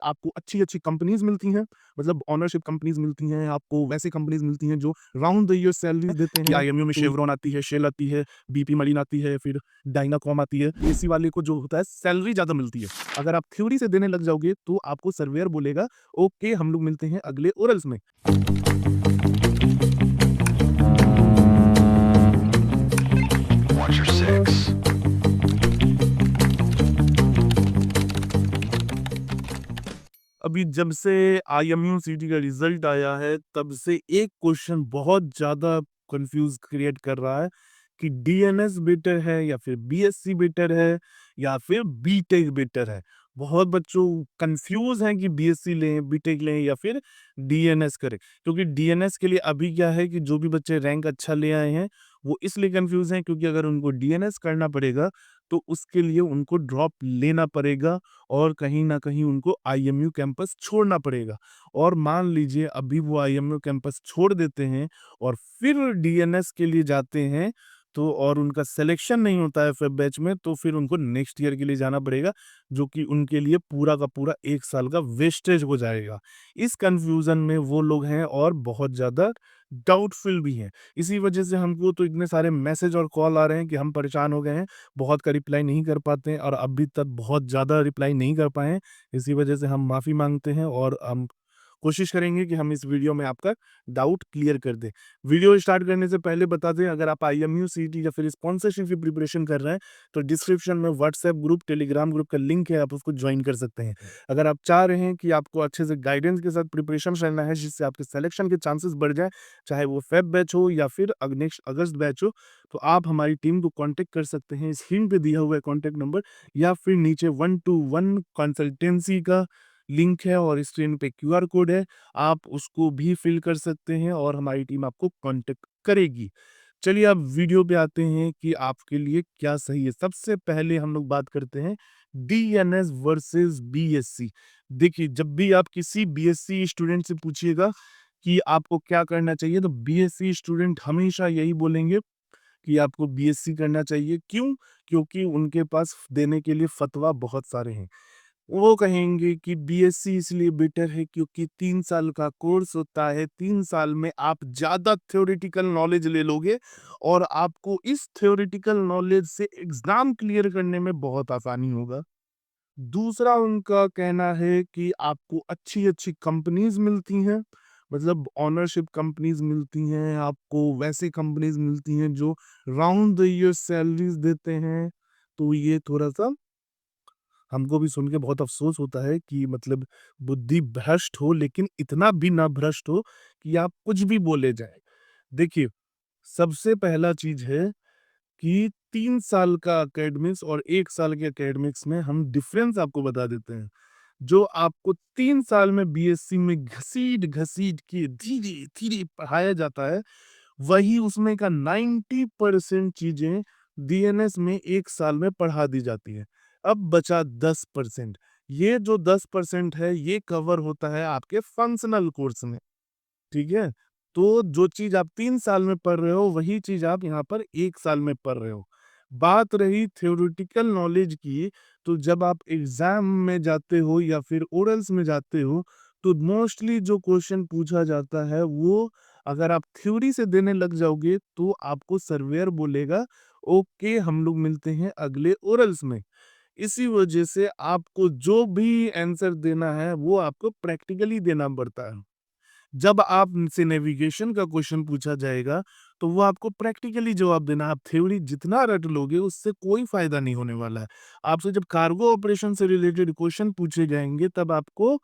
आपको अच्छी-अच्छी कंपनीज़ मिलती हैं, मतलब ओनरशिप कंपनीज़ मिलती हैं, आपको वैसी कंपनीज़ मिलती हैं जो राउंड द ईयर सैलरीज़ देते कि हैं। आईएमयू में शेवरॉन आती है, शेल आती है, बीपी मरीन आती है, फिर डायनाकॉम आती है। एसी वाले को जो होता है सैलरी ज़्यादा मिलती है। अगर आप थ्योरी से देने लग जाओगे तो आपको सर्वेयर बोलेगा, "ओके, हम लोग मिलते हैं अगले ओरल्स में।" Watch your six. अभी जब से आईएमयू सीटी का रिजल्ट आया है, तब से एक क्वेश्चन बहुत ज़्यादा कंफ्यूज क्रिएट कर रहा है कि डीएनएस बेटर है या फिर बीएससी बेटर है या फिर बीटेक बेटर है। बहुत बच्चों कंफ्यूज हैं कि बीएससी लें, बीटेक लें या फिर डीएनएस करें। क्योंकि डीएनएस के लिए अभी क्या है कि जो भी बच्चे रैंक अच्छा ले आए हैं, वो इसलिए कंफ्यूज हैं क्योंकि अगर उनको डीएनएस करना पड़ेगा, तो उसके लिए उनको ड्रॉप लेना पड़ेगा और कहीं न कहीं उनको आईएमयू कैंपस छोड़ना पड़ेगा। और मान लीजिए अभी वो आईएमयू कैंपस छोड़ देते हैं और फिर डीएनएस के लिए जाते हैं, तो और उनका सिलेक्शन नहीं होता है फिर बैच में, तो फिर उनको नेक्स्ट ईयर के लिए जाना पड़ेगा, जो कि उनके लिए पूरा का पूरा 1 साल का वेस्टेज हो जाएगा। इस कन्फ्यूज़न में वो लोग हैं और बहुत ज़्यादा डाउटफुल भी हैं। इसी वजह से हमको तो इतने सारे मैसेज और कॉल आ रहे हैं कि हम परेशान हो गए हैं, बहुत का रिप्लाई नहीं कर पाते हैं और अभी तक बहुत ज़्यादा रिप्लाई नहीं कर पाए हैं। इसी वजह से हम माफ़ी माँगते हैं और हम कोशिश करेंगे कि हम इस वीडियो में आपका डाउट क्लियर कर दें। वीडियो स्टार्ट करने से पहले बता दें, अगर आप आईएमयू सीटी या फिर स्पॉन्सरशिप की प्रिपरेशन कर रहे हैं, तो डिस्क्रिप्शन में व्हाट्सएप ग्रुप, टेलीग्राम ग्रुप का लिंक है, आप उसको जॉइन कर सकते हैं। अगर आप चाह रहे हैं कि आपको अच्छे से गाइडेंस के साथ प्रिपरेशन करना है, जिससे आपके सिलेक्शन के चांसेस बढ़ जाएँ, चाहे वो फेब बैच हो या फिर नेक्स्ट अगस्त बैच हो, तो आप हमारी टीम को कॉन्टैक्ट कर सकते हैं। इस हिंट पे दिया हुआ है कॉन्टैक्ट नंबर या फिर नीचे 1 टू 1 कंसल्टेंसी का लिंक है और स्क्रीन पे क्यूआर कोड है, आप उसको भी फिल कर सकते हैं और हमारी टीम आपको कॉन्टैक्ट करेगी। चलिए अब वीडियो पे आते हैं कि आपके लिए क्या सही है। सबसे पहले हम लोग बात करते हैं डीएनएस वर्सेस बीएससी। देखिए, जब भी आप किसी बीएससी स्टूडेंट से पूछिएगा कि आपको क्या करना चाहिए, तो बीएससी स्टूडेंट हमेशा यही बोलेंगे कि आपको बीएससी करना चाहिए। क्यों? क्योंकि उनके पास देने के लिए फतवा बहुत सारे हैं। वो कहेंगे कि बीएससी इसलिए बेटर है क्योंकि 3 साल का कोर्स होता है, 3 साल में आप ज़्यादा थ्योरेटिकल नॉलेज ले लोगे और आपको इस थ्योरेटिकल नॉलेज से एग्ज़ाम क्लियर करने में बहुत आसानी होगा। दूसरा उनका कहना है कि आपको अच्छी-अच्छी कंपनीज़ मिलती हैं, मतलब ओनरशिप कंपनीज़ मिलती हैं, आपको वैसी कंपनीज़ मिलती हैं जो राउंड द ईयर सैलरीज़ देते हैं, तो ये थोड़ा-सा हमको भी सुन के बहुत अफ़सोस होता है कि मतलब बुद्धि भ्रष्ट हो, लेकिन इतना भी ना भ्रष्ट हो कि आप कुछ भी बोले जाएँ। देखिए, सबसे पहला चीज़ है कि 3 साल का एकेडमिक्स और 1 साल के एकेडमिक्स में हम डिफ़रेंस आपको बता देते हैं। जो आपको 3 साल में बीएससी में घसीट-घसीट के धीरे-धीरे पढ़ाया जाता है, वही उसमें का 90% चीज़ें डीएनएस में 1 साल में पढ़ा दी जाती हैं। अब बचा 10%, ये जो 10% है, ये कवर होता है आपके फंक्शनल कोर्स में, ठीक है? तो जो चीज़ आप 3 साल में पढ़ रहे हो, वही चीज़ आप यहाँ पर 1 साल में पढ़ रहे हो। बात रही थ्योरेटिकल नॉलेज की, तो जब आप एग्ज़ाम में जाते हो या फिर ओरल्स में जाते हो, तो मोस्टली जो क्वेश्चन पूछा जाता है, वो अगर आप थ्योरी से देने लग जाओगे, तो आपको सर्वेयर बोलेगा, "ओके, हम लोग मिलते हैं अगले ओरल्स में।" इसी वजह से आपको जो भी आंसर देना है, वो आपको प्रैक्टिकली देना पड़ता है। जब आपसे नेविगेशन का क्वेश्चन पूछा जाएगा, तो वो आपको प्रैक्टिकली जवाब देना है। आप थ्योरी जितना रट लोगे, उससे कोई फ़ायदा नहीं होने वाला है। आपसे जब कार्गो ऑपरेशन से रिलेटेड क्वेश्चन पूछे जाएँगे, तब आपको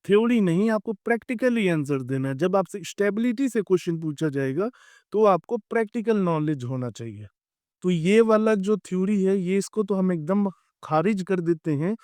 थ्योरी नहीं, आपको प्रैक्टिकली आंसर देना है। जब आपसे स्टेबिलिटी से क्वेश्चन पूछा जाएगा, तो आपको प्रैक्टिकल नॉलेज होना चाहिए। तो ये वाला जो थ्योरी है, ये इसको तो हम एकदम खारिज कर देते हैं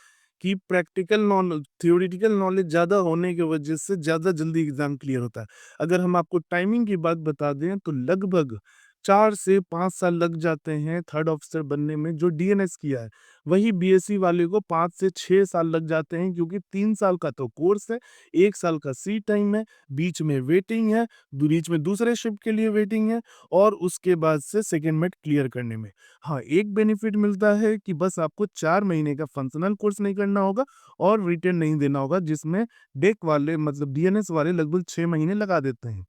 कि प्रैक्टिकल नॉलेज थ्योरेटिकल नॉलेज ज़्यादा होने की वजह से ज़्यादा जल्दी एग्ज़ाम क्लियर होता है। अगर हम आपको टाइमिंग की बात बता दें, तो लगभग 4 से 5 साल लग जाते हैं थर्ड ऑफिसर बनने में जो डीएनएस किया है। वही बीएससी वाले को 5 से 6 साल लग जाते हैं क्योंकि 3 साल का तो कोर्स है, 1 साल का सी टाइम है, बीच में वेटिंग है, बीच में दूसरे शिफ्ट के लिए वेटिंग है और उसके बाद से सेकंड मिड क्लियर करने में। हाँ, एक बेनिफिट मिलता है कि बस आपको 4 महीने का फंक्शनल कोर्स नहीं करना होगा और रिटन नहीं देना होगा जिसमें डेक वाले मतलब डीएनएस वाले लगभग 6 महीने लगा देते हैं।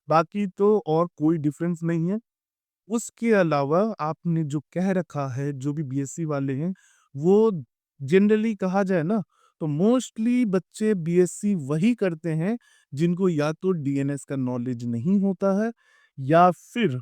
बाकी तो और कोई डिफरेंस नहीं है। उसके अलावा आपने जो कह रखा है, जो भी बीएससी वाले हैं, वो जनरली कहा जाए ना, तो मोस्टली बच्चे बीएससी वही करते हैं, जिनको या तो डीएनएस का नॉलेज नहीं होता है या फिर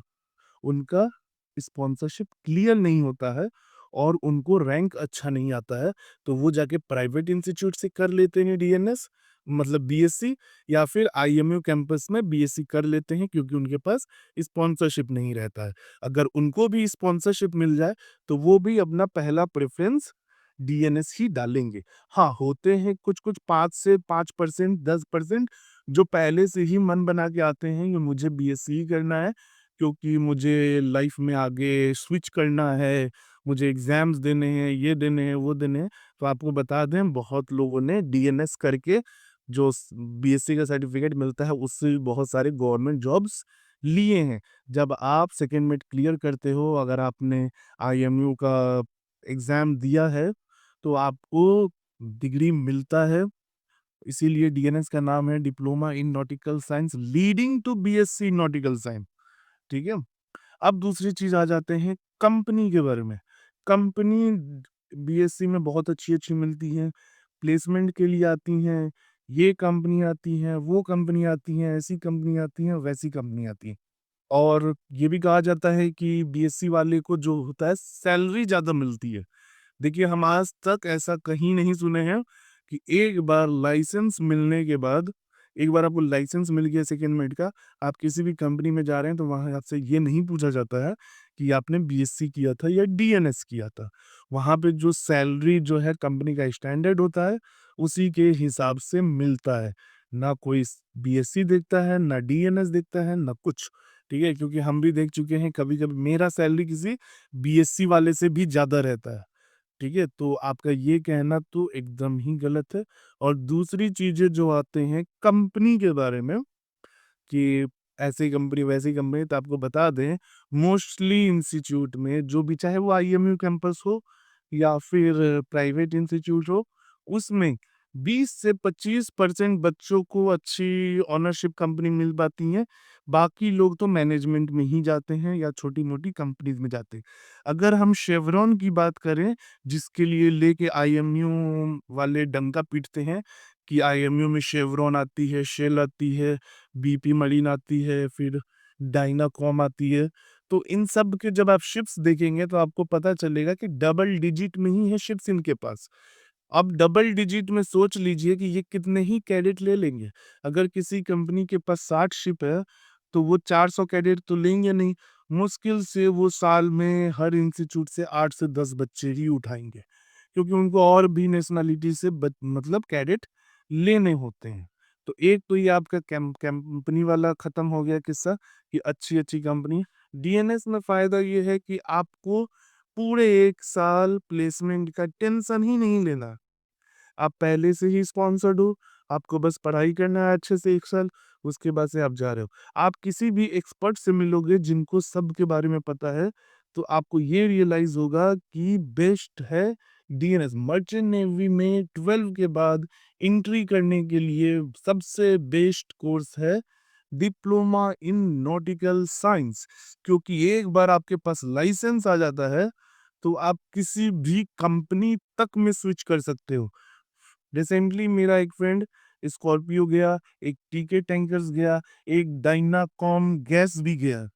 उनका स्पॉन्सरशिप क्लियर नहीं होता है और उनको रैंक अच्छा नहीं आता है, तो वो जाके प्राइवेट इंस्टीट्यूट से कर लेते हैं डीएनएस मतलब बीएससी या फिर आईएमयू कैंपस में बीएससी कर लेते हैं क्योंकि उनके पास स्पॉन्सरशिप नहीं रहता है। अगर उनको भी स्पॉन्सरशिप मिल जाए, तो वो भी अपना पहला प्रेफ़रेंस डीएनएस ही डालेंगे। हाँ, होते हैं कुछ-कुछ 5 से 5% 10% जो पहले से ही मन बना के आते हैं कि मुझे बीएससी ही करना है क्योंकि मुझे लाइफ में आगे स्विच करना है, मुझे एग्ज़ाम्स देने हैं, ये देने हैं, वो देने हैं। तो आपको बता दें बहुत लोगों ने डीएनएस करके जो स बीएससी का सर्टिफ़िकेट मिलता है उससे भी बहुत सारे गवर्नमेंट जॉब्स लिए हैं। जब आप सेकंड मिड क्लियर करते हो, अगर आपने आईएमयू का एग्ज़ाम दिया है, तो आपको डिग्री मिलता है। इसीलिए डीएनएस का नाम है diploma in nautical science leading to BSc nautical science, ठीक है? अब दूसरी चीज़ आ जाते हैं कंपनी के बारे में। कंपनी बीएससी में बहुत अच्छी-अच्छी मिलती हैं, प्लेसमेंट के लिए आती हैं, ये कंपनी आती हैं, वो कंपनी आती हैं, ऐसी कंपनी आती हैं, वैसी कंपनी आती हैं। और ये भी कहा जाता है कि बीएससी वाले को जो होता है सैलरी ज़्यादा मिलती है। देखिए हम आज तक ऐसा कहीं नहीं सुने हैं कि एक बार लाइसेंस मिलने के बाद एक बार आपको लाइसेंस मिल गया सेकंड मिड का, आप किसी भी कंपनी में जा रहे हैं तो वहाँ आपसे ये नहीं पूछा जाता है कि आपने बीएससी किया था या डीएनएस किया था। वहाँ पे जो सैलरी जो है कंपनी का स्टैंडर्ड होता है, उसी के हिसाब से मिलता है। ना कोई स बीएससी देखता है, ना डीएनएस देखता है, ना कुछ। ठीक है? क्योंकि हम भी देख चुके हैं कभी-कभी मेरा सैलरी किसी बीएससी वाले से भी ज़्यादा रहता है। ठीक है? तो आपका ये कहना तो एकदम ही गलत है और दूसरी चीज़ें जो आते हैं कंपनी के बारे में कि ऐसी कंपनी, वैसी कंपनी तो आपको बता दें मोस्टली इंस्टीट्यूट में जो भी चाहे वो आईएमयू कैंपस हो या फिर प्राइवेट इंस्टीट्यूट हो, उसमें 20 से 25% बच्चों को अच्छी ओनरशिप कंपनी मिल पाती हैं। बाकी लोग तो मैनेजमेंट में ही जाते हैं या छोटी-मोटी कंपनीज़ में जाते हैं। अगर हम शेवरॉन की बात करें, जिसके लिए लेके आईएमयू वाले डंका पीटते हैं कि आईएमयू में शेवरॉन आती है, शेल आती है, बीपी मरीन आती है, फिर डायनाकॉम आती है। तो इन सब के जब आप शिप्स देखेंगे तो आपको पता चलेगा कि डबल डिजिट में ही है शिप्स इनके पास। अब डबल डिजिट में सोच लीजिए कि ये कितने ही कैडेट ले लेंगे। अगर किसी कंपनी के पास 60 शिप है, तो वो 400 कैडेट तो लेंगे नहीं। मुश्किल से वो साल में हर इंस्टीट्यूट से 8 से 10 बच्चे ही उठाएँगे। क्योंकि उनको और भी नेशनैलिटी से मतलब कैडेट लेने होते हैं। तो एक तो ये आपका कंपनी वाला खत्म हो गया किस्सा कि अच्छी-अच्छी कंपनी। डीएनएस में फ़ायदा ये है कि आपको पूरे 1 साल प्लेसमेंट का टेंशन ही नहीं लेना। आप पहले से ही स्पॉन्सर्ड हो, आपको बस पढ़ाई करना है अच्छे से 1 साल, उसके बाद से आप जा रहे हो। आप किसी भी एक्सपर्ट से मिलोगे जिनको सब के बारे में पता है, तो आपको ये रियलाइज़ होगा कि बेस्ट है डीएनएस। मर्चेंट नेवी में 12 के बाद एंट्री करने के लिए सबसे बेस्ट कोर्स है डिप्लोमा इन नॉटिकल साइंस क्योंकि एक बार आपके पास लाइसेंस आ जाता है, तो आप किसी भी कंपनी तक में स्विच कर सकते हो। रिसेंटली मेरा एक फ्रेंड स्कॉर्पियो गया, एक टीके टैंकर्स गया, एक डायनाकॉम गैस भी गया।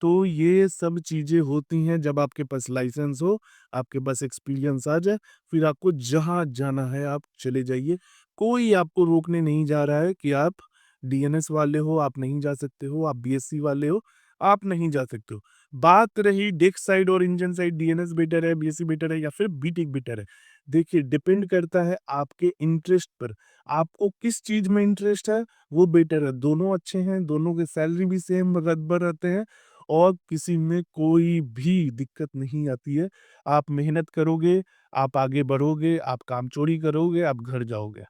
तो ये सब चीज़ें होती हैं जब आपके पास लाइसेंस हो, आपके पास एक्सपीरियंस आ जाए, फिर आपको जहाँ जाना है आप चले जाइए। कोई आपको रोकने नहीं जा रहा है कि आप डीएनएस वाले हो, आप नहीं जा सकते हो, आप बीएससी वाले हो, आप नहीं जा सकते हो। बात रही डेक साइड और इंजन साइड डीएनएस बेटर है, बीएससी बेटर है या फिर बीटेक बेटर है। देखिए डिपेंड करता है आपके इंटरेस्ट पर। आपको किस चीज़ में इंटरेस्ट है, वो बेटर है। दोनों अच्छे हैं, दोनों के सैलरी भी सेम बराबर रहते हैं और किसी में कोई भी दिक्कत नहीं आती है। आप मेहनत करोगे, आप आगे बढ़ोगे, आप कामचोरी करोगे, आप घर जाओगे।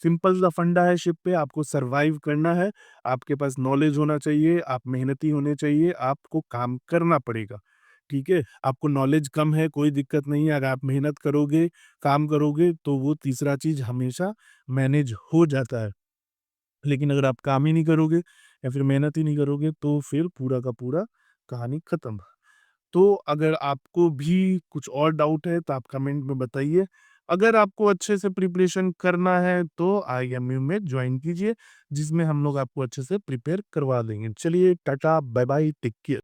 सिंपल सा फंडा है शिप पे, आपको सर्वाइव करना है, आपके पास नॉलेज होना चाहिए, आप मेहनती होने चाहिए, आपको काम करना पड़ेगा, ठीक है? आपको नॉलेज कम है, कोई दिक्कत नहीं है, अगर आप मेहनत करोगे, काम करोगे, तो वो तीसरा चीज़ हमेशा मैनेज हो जाता है। लेकिन अगर आप काम ही नहीं करोगे या फिर मेहनत ही नहीं करोगे, तो फिर पूरा का पूरा कहानी खत्म। तो अगर आपको भी कुछ और डाउट है तो आप कमेंट में बताइए। अगर आपको अच्छे से प्रिपरेशन करना है तो आईएमयू में जॉइन कीजिए, जिसमें हम लोग आपको अच्छे से प्रिपेयर करवा देंगे। चलिए tata, bye bye, take care.